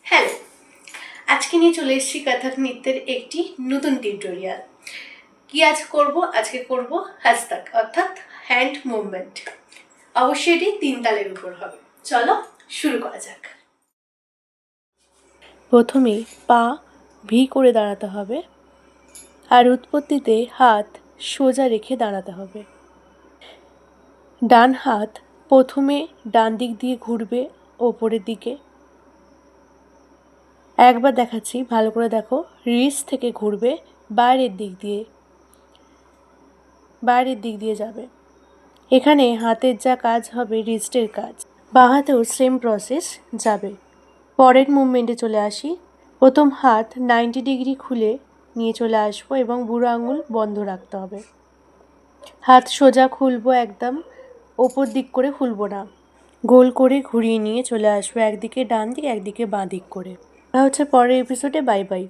Hello, আজকে নিয়ে চলে এসেছি কথক নৃত্যের একটি নতুন টিউটোরিয়াল। কি আজকে করব হস্তক অর্থাৎ হ্যান্ড মুভমেন্ট। অবশ্যই এটি 3 তালের উপর হবে। চলো শুরু করা যাক। প্রথমে পা ভি করে দাঁড়াতে হবে আর উৎপত্তিতে হাত সোজা রেখে দাঁড়াতে হবে। ডান হাত প্রথমে ডান দিক দিয়ে ঘুরবে ওপরের দিকে। একবার দেখাচ্ছি, ভালো করে দেখো। রিস্ট থেকে ঘুরবে বাইরের দিক দিয়ে যাবে। এখানে হাতের যা কাজ হবে রিস্টের কাজ, বাঁ হাতেও সেম প্রসেস যাবে। পরের মুভমেন্টে চলে আসি। প্রথম হাত 90 ডিগ্রি খুলে নিয়ে চলে আসবো এবং বুড়ো আঙুল বন্ধ রাখতে হবে। হাত সোজা খুলবো, একদম ওপর দিক করে খুলবো না, গোল করে ঘুরিয়ে নিয়ে চলে আসবো একদিকে ডান দিক একদিকে বাঁ দিক করে। হচ্ছে পরের এপিসোডে। Bye bye.